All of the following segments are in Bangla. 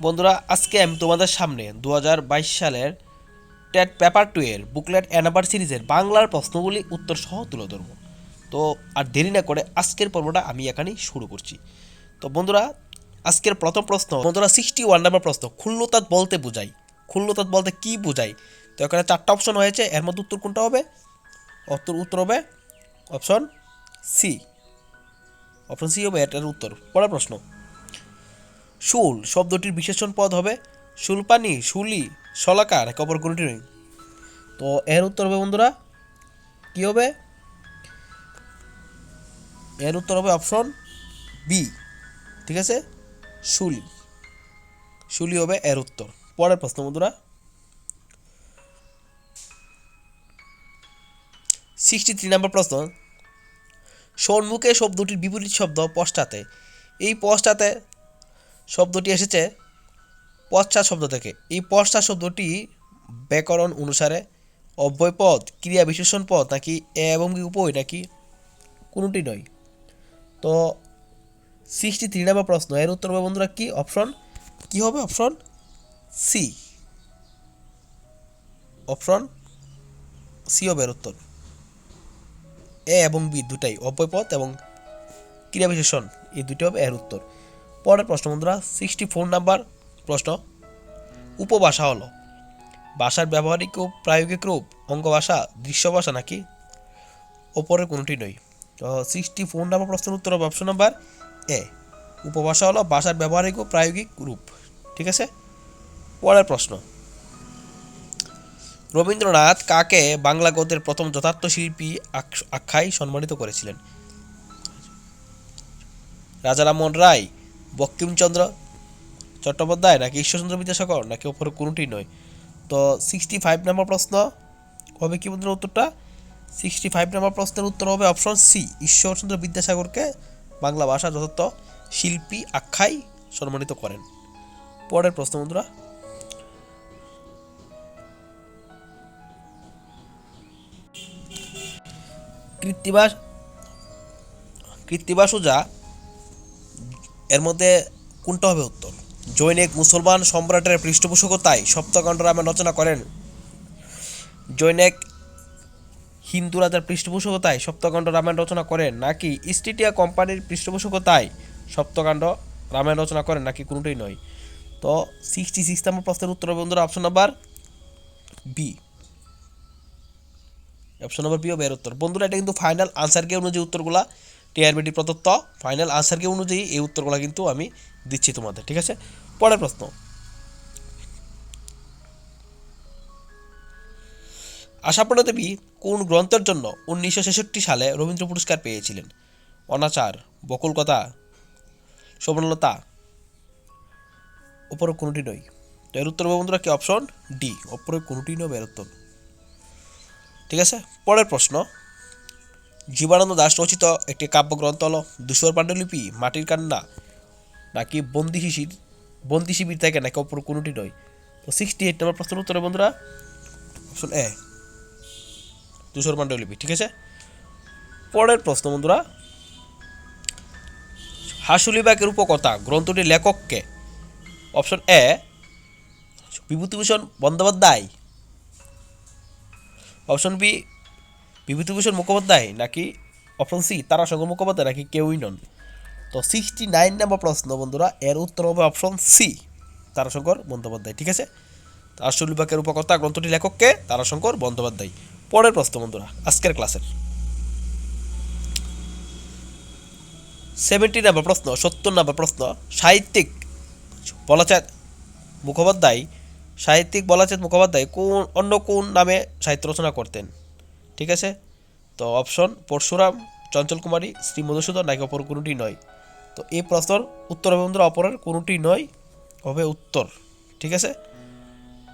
বন্ধুরা, আজকে আমি তোমাদের সামনে 2022 সালের টেট পেপার 2 এর বুকলেট অ্যানাবার সিরিজের বাংলার প্রশ্নগুলি উত্তর সহ তুলে ধরব। তো আর দেরি না করে আজকের পর্বটা আমি এখানেই শুরু করছি। তো বন্ধুরা, আজকের প্রথম প্রশ্ন বন্ধুরা 61 নম্বর প্রশ্ন, ক্ষুল্লতাত বলতে বোঝায়। ক্ষুল্লতাত বলতে কি বোঝায়? তো এখানে চারটা অপশন হয়েছে, এর মধ্যে উত্তর কোনটা হবে? উত্তর হবে অপশন সি। অপশন সি হবে এটার উত্তর। পরের প্রশ্ন, শুল শব্দটির বিশেষণ পদ হবে শুলপানি, শুলি, শলাকা নাকি অপর কোনটি নয়? তো এর উত্তর হবে বন্ধুরা কি হবে? এর উত্তর হবে অপশন বি। ঠিক আছে, শুলি। শুলি হবে এর উত্তর। পরের প্রশ্ন বন্ধুরা 63 নম্বর প্রশ্ন, সম্মুখে শব্দটির বিপরীত শব্দ পশ্চাতে। এই পশ্চাতে শব্দটি এসেছে পশ্চাৎ শব্দ থেকে। এই পশ্চাৎ শব্দটি ব্যাকরণ অনুসারে অব্যয় পদ, ক্রিয়া বিশেষণ পদ নাকি এ এবং বি উভয় নাকি কোনোটি নয়? তো 63 নম্বর প্রশ্ন, এর উত্তর হবে বন্ধুরা কি? অপশন কি হবে? Option C. অপশন সি হবে এর উত্তর। এ এবং বি দুটাই অব্যয় পদ এবং ক্রিয়া বিশেষণ, এই দুটি হবে এর উত্তর। পরের প্রশ্ন বন্ধুরা 64 নাম্বার প্রশ্ন, উপভাষা হলো ভাষার ব্যবহারিক ও প্রায়োগিক রূপ, অঙ্গভাষা, দৃশ্য ভাষা নাকি ওপরের কোনোটি নয়? তো 64 নম্বর প্রশ্নের উত্তর হবে অপশন নাম্বার এ। উপভাষা হলো ভাষার ব্যবহারিক ও প্রায়োগিক রূপ। ঠিক আছে, পরের প্রশ্ন, রবীন্দ্রনাথ কাকে বাংলা গদ্যের প্রথম যথার্থ শিল্পী আখ্যায় সম্মানিত করেছিলেন? রাজা রামমোহন রায়, বঙ্কিমচন্দ্র চট্টোপাধ্যায় নাকি ঈশ্বরচন্দ্র বিদ্যাসাগর নাকি ওপরে কোনোটি নয়? তো 65 নম্বর প্রশ্ন হবে কি বন্ধুরা উত্তরটা? 65 নম্বর প্রশ্নের উত্তর হবে অপশন সি, ঈশ্বরচন্দ্র বিদ্যাসাগরকে বাংলা ভাষা যথার্থ শিল্পী আখ্যায় সম্মানিত করেন। পরের প্রশ্ন বন্ধুরা, কৃত্তিবাস কৃত্তিবাস ওঝা এর মধ্যে কোনটা হবে উত্তর? জৈনিক মুসলমান সম্রাটের পৃষ্ঠপোষকতায় সপ্তকাণ্ড রামায়ণ রচনা করেন। জৈনিক হিন্দু রাজার পৃষ্ঠপোষকতায় সপ্তকাণ্ড রামায়ণ রচনা করেন নাকি ইস্ট ইন্ডিয়া কোম্পানির পৃষ্ঠপোষকতায় সপ্তকাণ্ড রামায়ণ রচনা করেন নাকি কোনোটাই নয়? তো 66 নম্বর প্রশ্নের উত্তর হবে বন্ধুরা option number B. Option number B হবে এর উত্তর। বন্ধুরা, এটা কিন্তু ফাইনাল আনসার কে অনুযায়ী উত্তরগুলা টিআরবিটি প্রদত্ত ফাইনাল আনসার কে অনুযায়ী এই উত্তরগুলা কিন্তু আমি দিচ্ছি তোমাদের। ঠিক আছে, পরের প্রশ্ন, আশাপূর্ণা দেবী কোন গ্রন্থের জন্য 1966 সালে রবীন্দ্র পুরস্কার পেয়েছিলেন? অনাচার, বকুলকথা, সুবর্ণলতা, ওপরে কোনোটি নয়? তো এর উত্তর হবে বন্ধুরা কি? অপশন ডি, ওপরে কোনোটি নয় এর উত্তর। ঠিক আছে, পরের প্রশ্ন, জীবনানন্দ দাশ রচিত একটি কাব্যগ্রন্থ হলো ধূসর পাণ্ডুলিপি, মাটির কান্না নাকি বন্দি শিবির থেকে নাকি অপর কোনোটি নয়? তো 68 নম্বর প্রশ্নের উত্তরে বন্ধুরা অপশন এ, ধূসর পাণ্ডুলিপি। ঠিক আছে, পরের প্রশ্ন বন্ধুরা, হাসুলিবাগের উপকথা গ্রন্থটির লেখককে? Option A Bibhutibhushan Bandyopadhyay, option B Bibhutibhushan Mukhopadhyay নাকি অপশন সি তারাশঙ্কর মুখোপাধ্যায় নাকি কেউই নন? তো 69 নম্বর প্রশ্ন বন্ধুরা, এর উত্তর হবে অপশন সি, তারাশঙ্কর বন্দ্যোপাধ্যায়। ঠিক আছে, আশুলিবাগের উপকথা গ্রন্থটি লেখককে? তারাশঙ্কর বন্দ্যোপাধ্যায়। পরের প্রশ্ন বন্ধুরা আজকের ক্লাসের 70 নম্বর প্রশ্ন, 70 নম্বর প্রশ্ন, সাহিত্যিক বলাচাঁদ মুখোপাধ্যায় অন্য কোন নামে সাহিত্য রচনা করতেন? ঠিক আছে, তো অপশন পরশুরাম, চঞ্চল কুমারী, শ্রী মধুসূদন নাকি অপর কোনোটি নয়? তো এই প্রশ্নের উত্তর হবে বন্ধুরা অপরের কোনোটি নয় হবে উত্তর। ঠিক আছে,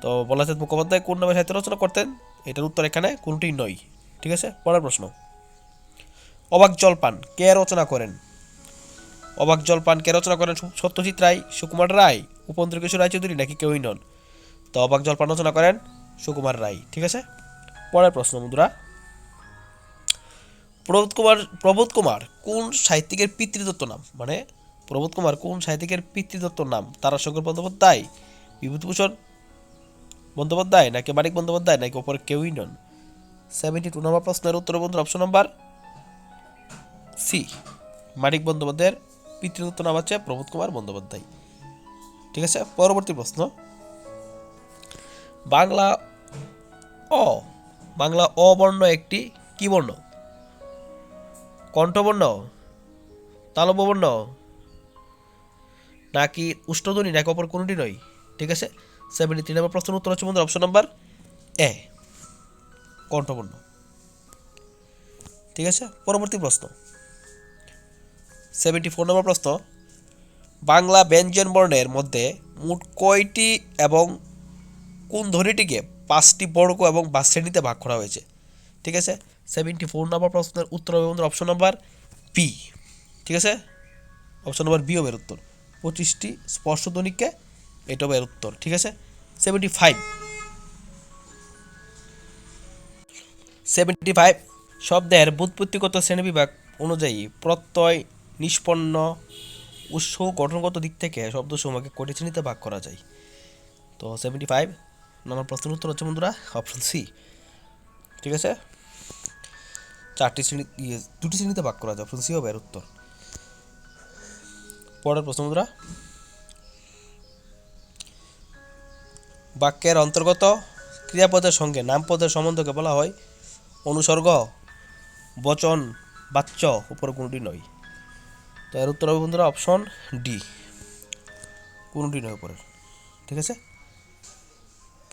তো বলাচাঁদ মুখোপাধ্যায় কোন নামে সাহিত্য রচনা করতেন? এটার উত্তর এখানে কোনোটি নয়। ঠিক আছে, পরের প্রশ্ন, অবাক জলপান কে রচনা করেন? অবাক জলপান কে রচনা করেন? সত্যজিৎ রায়, সুকুমার রায়, উপেন্দ্র কিশোর রায়চৌধুরী নাকি কেউই নন? তো অবাক জলপান রচনা করেন সুকুমার রায়। ঠিক আছে, পরের প্রশ্ন বন্ধুরা, প্রবোধ কুমার কোন সাহিত্যিকের পিতৃদত্ত নাম? মানে প্রবোধ কুমার কোন সাহিত্যিকের পিতৃদত্তর নাম? তারাশঙ্কর বন্দ্যোপাধ্যায়, বিভূতিভূষণ বন্দ্যোপাধ্যায়, নাকি মানিক বন্দ্যোপাধ্যায়, নাকি ওপর কেউই নন? 72 নম্বর প্রশ্নের উত্তর বন্ধুরা অপশন নাম্বার সি, মানিক বন্দ্যোপাধ্যায়ের পিতৃদত্ত নাম হচ্ছে প্রবোধ কুমার বন্দ্যোপাধ্যায়। ঠিক আছে, পরবর্তী প্রশ্ন। বাংলা অ বাংলা অ বর্ণ একটি কি বর্ণ? কণ্ঠবর্ণ, তালব্য বর্ণ, নাকি উষ্ণধ্বনি, নাকি অপর কোনটি নয়? ঠিক আছে, 73 নম্বর প্রশ্নের উত্তর হচ্ছে বন্ধুরা অপশন নাম্বার এ, কণ্ঠবর্ণ। ঠিক আছে, পরবর্তী প্রশ্ন। 74 নম্বর প্রশ্ন। বাংলা ব্যঞ্জন বর্ণের মধ্যে মোট কয়টি এবং কোন ধ্বনিটিকে 5টি বর্গ এবং বা শ্রেণীতে ভাগ করা হয়েছে? ঠিক আছে, 74 নম্বর প্রশ্নের উত্তর হবে বন্ধুরা অপশন নাম্বার বি। ঠিক আছে, অপশন নাম্বার বি হবে এর উত্তর। 25টি স্পর্শধ্বনিকে, এটা হবে এর উত্তর। ঠিক আছে, 75 শব্দের ব্যুৎপত্তিগত শ্রেণীবিভাগ অনুযায়ী প্রত্যয়, নিষ্পন্ন, উৎস গঠনগত দিক থেকে শব্দসমূহকে কয়টি শ্রেণীতে ভাগ করা যায়? তো 75 নম্বর প্রশ্নের উত্তর হচ্ছে বন্ধুরা অপশন সি। ঠিক আছে, 2টি শ্রেণীতে ভাগ করা যায়, অপশন সি হবে এর উত্তর। পরের প্রশ্ন বন্ধুরা। বাক্যের অন্তর্গত ক্রিয়াপদের সঙ্গে নামপদের সম্বন্ধকে বলা হয় অনুসর্গ, বচন, বাচ্য, উপর কোনটি নয়? তো এর উত্তর হবে বন্ধুরা অপশন ডি, কোনটি নয় উপরের। ঠিক আছে,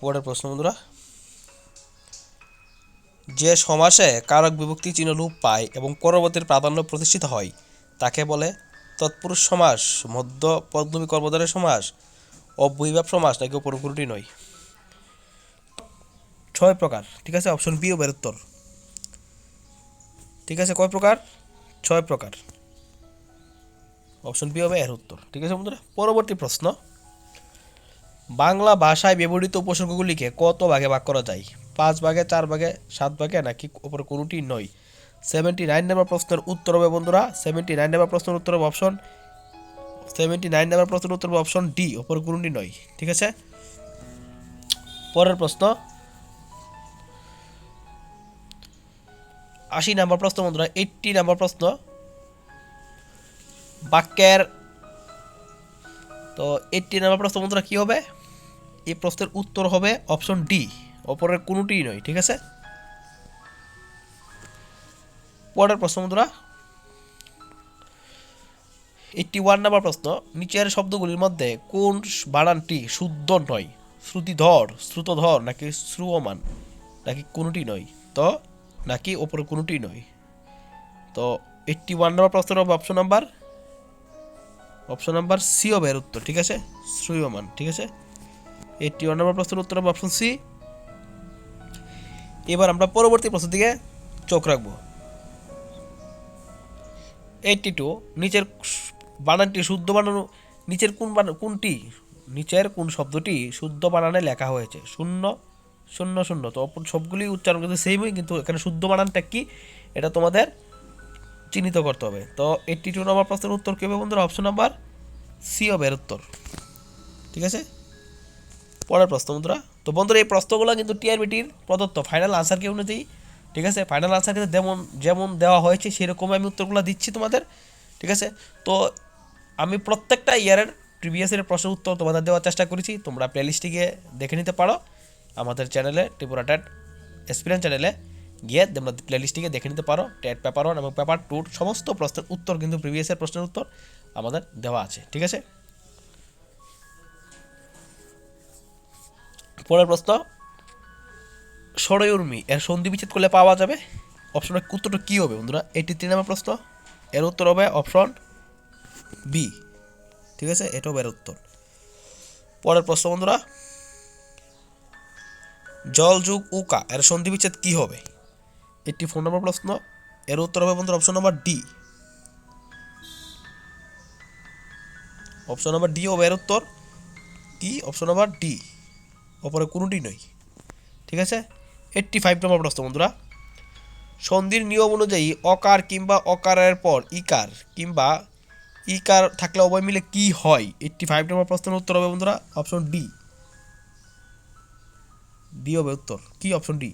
পরের প্রশ্ন বন্ধুরা। যে সমাসে কারক বিভক্তি চিহ্ন লোপ পায় এবং পরবর্তীর প্রাধান্য প্রতিষ্ঠিত হয় তাকে বলে তৎপুরুষ সমাস, মধ্য পদবী কর্মধারয় সমাস, অব্যয়ীভাব সমাস, নাকি উপর কোনটি নয়? 6 প্রকার। ঠিক আছে, অপশন বি হবে এর উত্তর। ঠিক আছে, কয় প্রকার? 6 প্রকার, অপশন বি হবে এর উত্তর। ঠিক আছে বন্ধুরা, পরবর্তী প্রশ্ন। বাংলা ভাষায় ব্যবহৃত উপসর্গগুলিকে কত ভাগে ভাগ করা যায়? 5 ভাগে, 4 ভাগে, 7 ভাগে, নাকি উপর কোনটি নয়? 79 নম্বর প্রশ্নের উত্তর হবে বন্ধুরা 79 নম্বর প্রশ্নের উত্তর হবে অপশন 79 নম্বর প্রশ্নের উত্তর হবে অপশন ডি, উপর কোনটি নয়। ঠিক আছে, পরের প্রশ্ন। 80 নম্বর প্রশ্ন বন্ধুরা, 80 নম্বর প্রশ্ন। বাক্যের তো 80 নম্বর প্রশ্ন বন্ধুরা কি হবে? এই প্রশ্নের উত্তর হবে অপশন ডি, অপরের কোনটিই নয়। ঠিক আছে, পরের প্রশ্ন বন্ধুরা 81 নম্বর প্রশ্ন। নিচের শব্দগুলির মধ্যে কোন বানানটি শুদ্ধ নয়? শ্রুতিধর, শ্রুতধর, নাকি শ্রুয়মান, নাকি কোনটি নয়? তো নাকি ওপরে কোনটি নয়? তো 81 নম্বর প্রশ্নের হবে অপশন নাম্বার সি হবে এর উত্তর। ঠিক আছে, শ্রুয়মান। ঠিক আছে, 81 নম্বর প্রশ্নের উত্তর হবে অপশন সি। এবার আমরা পরবর্তী প্রশ্নের দিকে চোখ রাখবো। 82 নিচের বানানটি শুদ্ধ বানানো, নিচের কোনটি নিচের কোন শব্দটি শুদ্ধ বানানে লেখা হয়েছে? 0 0 0। তো সবগুলি উচ্চারণ কিন্তু সেমই, কিন্তু এখানে শুদ্ধ বানানটা কি এটা তোমাদের চিহ্নিত করতে হবে। তো 82 নম্বর প্রশ্নের উত্তর কি হবে বন্ধুরা? অপশন নাম্বার সি হবে এর উত্তর। ঠিক আছে, পরের প্রশ্ন বন্ধুরা। তো বন্ধুরা এই প্রশ্নগুলো কিন্তু টিআরবিটির প্রদত্ত ফাইনাল আনসার কি অনুযায়ী, ঠিক আছে, ফাইনাল আনসার কিন্তু যেমন দেওয়া হয়েছে সেরকম আমি উত্তরগুলো দিচ্ছি তোমাদের। ঠিক আছে, তো আমি প্রত্যেকটা ইয়ারের প্রিভিয়াস ইয়ারের প্রশ্নের উত্তর তোমাদের দেওয়ার চেষ্টা করেছি। তোমরা প্লেলিস্টে গিয়ে দেখে নিতে পারো আমাদের চ্যানেলে, ত্রিপুরা টেট এক্সপিরিয়েন্স চ্যানেলে গিয়ে তোমরা প্লেলিস্টে গিয়ে দেখে নিতে পারো। টেট পেপার 1 এবং পেপার 2 সমস্ত প্রশ্নের উত্তর কিন্তু প্রিভিয়াস ইয়ার প্রশ্নের উত্তর আমাদের দেওয়া আছে। ঠিক আছে, পরের প্রশ্ন। ষড়য়ুর্মি এর সন্ধি বিচ্ছেদ করলে পাওয়া যাবে? অপশনের উত্তরটা কী হবে বন্ধুরা? 83 নম্বর প্রশ্ন, এর উত্তর হবে অপশন বি। ঠিক আছে, এটা হবে এর উত্তর। পরের প্রশ্ন বন্ধুরা, জল যুগ উকা এর সন্ধি বিচ্ছেদ কী হবে? 84 নম্বর প্রশ্ন, এর উত্তর হবে বন্ধুরা option number D. Option number D হবে এর উত্তর। কি? অপশন নাম্বার ডি, ওপরে কোনোটি নয়। ঠিক আছে, 85 নম্বর প্রশ্ন বন্ধুরা, সন্ধির নিয়ম অনুযায়ী অকার কিংবা অকারের পর ইকার কিংবা ইকার থাকলে উভয় মিলে কি হয়? 85 নম্বর প্রশ্নের উত্তর হবে বন্ধুরা অপশন ডি। ডি হবে উত্তর। কি অপশন ডি?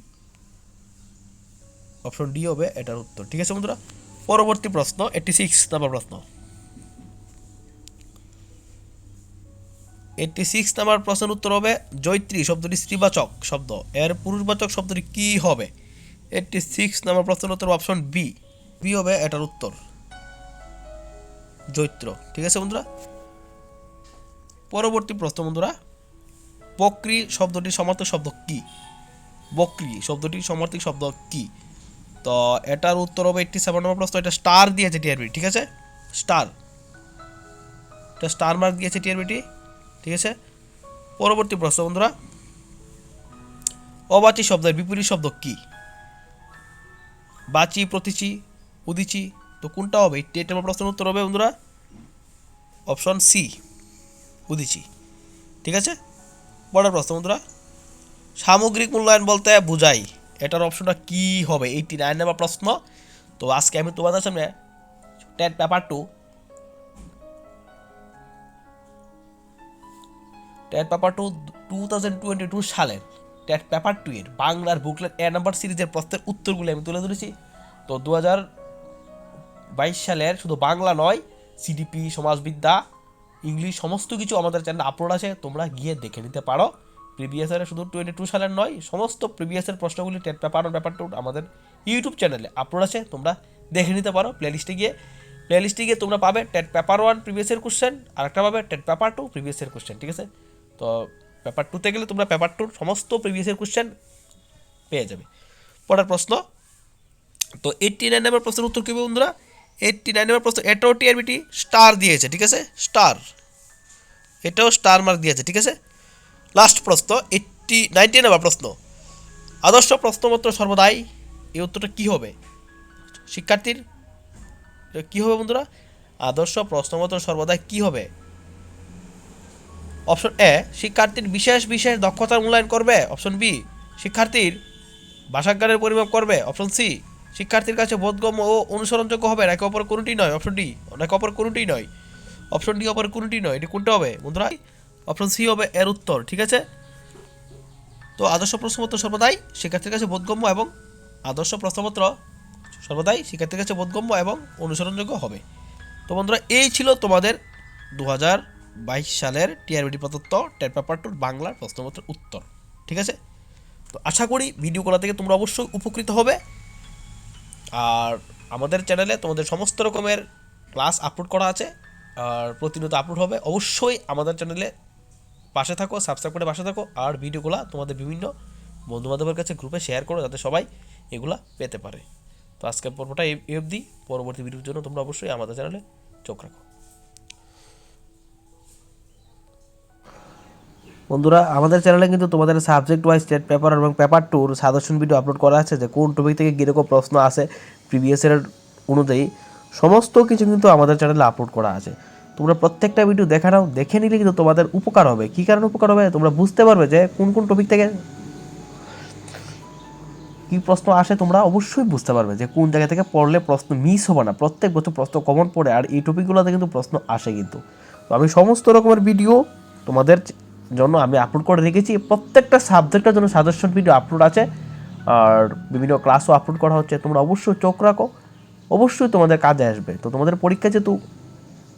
অপশন ডি হবে এটার উত্তর। ঠিক আছে বন্ধুরা, পরবর্তী প্রশ্ন 86 নম্বর প্রশ্ন। 86 নম্বর প্রশ্নের উত্তর হবে জৈত্রী শব্দটি স্ত্রীবাচক শব্দ, এর পুরুষবাচক শব্দটি কি হবে? 86 নম্বর প্রশ্নের উত্তর অপশন বি। বি হবে এটার উত্তর, জৈত্র। ঠিক আছে বন্ধুরা, পরবর্তী প্রশ্ন বন্ধুরা, বক্রী শব্দটির সমার্থক শব্দ কি? বক্রী শব্দটির সমার্থক শব্দ কি? তো এটার উত্তর হবে 87 নম্বর প্রশ্ন। এটা স্টার দিয়েছে টিআরবি। ঠিক আছে, স্টার, এটা স্টার মার্ক দিয়েছে টিআরবিটি। ঠিক আছে, পরবর্তী প্রশ্ন বন্ধুরা, অবাচী শব্দের বিপরীত শব্দ কি? বাচি, প্রতিচি, উদিচি, তো কোনটা হবে? 88 নম্বর প্রশ্নের উত্তর হবে বন্ধুরা অপশন সি, উদিচি। ঠিক আছে, পরের প্রশ্ন বন্ধুরা, সামগ্রিক মূল্যায়ন বলতে বুঝাই, এটার অপশনটা কি হবে? 89 নম্বর প্রশ্ন। তো আজকে আমি তোমাদের সামনে টেট পেপার 2 2022 সালের টেট পেপার 2 এর বাংলার বুকলেট এ নাম্বার সিরিজের প্রশ্নের উত্তরগুলো আমি তুলে ধরেছি। তো 2022 সালের শুধু বাংলা নয়, সিডিপি, সমাজবিদ্যা, ইংলিশ সমস্ত কিছু আমাদের চ্যানেলে আপলোড আছে, তোমরা গিয়ে দেখে নিতে পারো। প্রিভিয়াসের শুধু 22 সালের নয়, সমস্ত প্রিভিয়াসের প্রশ্নগুলি টেট পেপার 1 পেপার 2 আমাদের ইউটিউব চ্যানেলে আপলোড আছে, তোমরা দেখে নিতে পারো। প্লেলিস্টে গিয়ে তোমরা পাবে টেট পেপার 1 প্রিভিয়াসের কোশ্চেন, আর একটা পাবে টেট পেপার 2 প্রিভিয়াসের কোশ্চেন। ঠিক আছে, তো পেপার 2তে গেলে তোমরা পেপার 2 সমস্ত প্রিভিয়াসের কোশ্চেন পেয়ে যাবে। পরের প্রশ্ন, তো 89 নম্বর প্রশ্নের উত্তর কী হবে বন্ধুরা? 89 নম্বর প্রশ্ন, এটাও টিআরবিটি স্টার দিয়েছে। ঠিক আছে, স্টার, এটাও স্টার মার্ক দিয়েছে। ঠিক আছে, লাস্ট প্রশ্ন 90 নম্বর প্রশ্ন, আদর্শ প্রশ্নপত্র সর্বদাই, এই উত্তরটা কি হবে? শিক্ষার্থীর কি হবে বন্ধুরা? আদর্শ প্রশ্নপত্র সর্বদাই কি হবে? অপশন এ, শিক্ষার্থীর বিশেষ বিশেষ দক্ষতার মূল্যায়ন করবে। অপশন বি, শিক্ষার্থীর ভাষাজ্ঞানের পরিমাপ করবে। অপশন সি, শিক্ষার্থীর কাছে বোধগম্য ও অনুসরণযোগ্য হবে। একে অপর কোনোটি নয়। অপশন ডি, একে অপর কোনোটি নয়। অপশন ডি অপর কোনোটি নয়। এটি কোনটা হবে বন্ধুরা? অপশন সি হবে এর উত্তর। ঠিক আছে, তো আদর্শ প্রশ্নপত্র সর্বদাই শিক্ষার্থীর কাছে বোধগম্য এবং আদর্শ প্রশ্নপত্র সর্বদাই শিক্ষার্থীর কাছে বোধগম্য এবং অনুসরণযোগ্য হবে। তো বন্ধুরা, এই ছিল তোমাদের 2022 সালের টিআরবিটি প্রদত্ত টেট পেপার 2 বাংলার প্রশ্নপত্রের উত্তর। ঠিক আছে, তো আশা করি ভিডিওগুলো থেকে তোমরা অবশ্যই উপকৃত হবে। আর আমাদের চ্যানেলে তোমাদের সমস্ত রকমের ক্লাস আপলোড করা আছে, আর প্রতিনিয়ত আপলোড হবে। অবশ্যই আমাদের চ্যানেলে পাশে থাকো, সাবস্ক্রাইব করে পাশে থাকো, আর ভিডিওগুলো তোমাদের বিভিন্ন বন্ধুবান্ধবের কাছে গ্রুপে শেয়ার করো যাতে সবাই এগুলা পেতে পারে। তো আজকের পর্বটা এই অবধি। পরবর্তী ভিডিওর জন্য তোমরা অবশ্যই আমাদের চ্যানেলে চোখ রাখো। বন্ধুরা, আমাদের চ্যানেলে কিন্তু তোমাদের সাবজেক্ট ওয়াইজ স্টেট পেপার এবং পেপার 2 সাজেশন ভিডিও আপলোড করা আছে, যে কোন টপিক থেকে কীরকম প্রশ্ন আসে প্রিভিয়াসের অনুযায়ী সমস্ত কিছু কিন্তু আমাদের চ্যানেলে আপলোড করা আছে। তোমরা প্রত্যেকটা ভিডিও দেখে নাও, দেখে নিলে কিন্তু তোমাদের উপকার হবে। কী কারণে উপকার হবে? তোমরা বুঝতে পারবে যে কোন কোন টপিক থেকে কী প্রশ্ন আসে, তোমরা অবশ্যই বুঝতে পারবে যে কোন জায়গা থেকে পড়লে প্রশ্ন মিস হবে না। প্রত্যেক বছর প্রশ্ন কমন পড়ে, আর এই টপিকগুলোতে কিন্তু প্রশ্ন আসে কিন্তু। তো আমি সমস্ত রকমের ভিডিও তোমাদের জন্য আমি আপলোড করে রেখেছি। প্রত্যেকটা সাবজেক্টের জন্য সাজেশন ভিডিও আপলোড আছে, আর বিভিন্ন ক্লাসও আপলোড করা হচ্ছে। তোমরা অবশ্যই চোখ রাখো, অবশ্যই তোমাদের কাজে আসবে। তো তোমাদের পরীক্ষা যেহেতু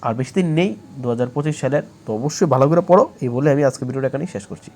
আর বেশি দিন নেই 2025 সালের, তো অবশ্যই ভালো করে পড়ো। এই বলে আমি আজকে ভিডিওটা এখানেই শেষ করছি।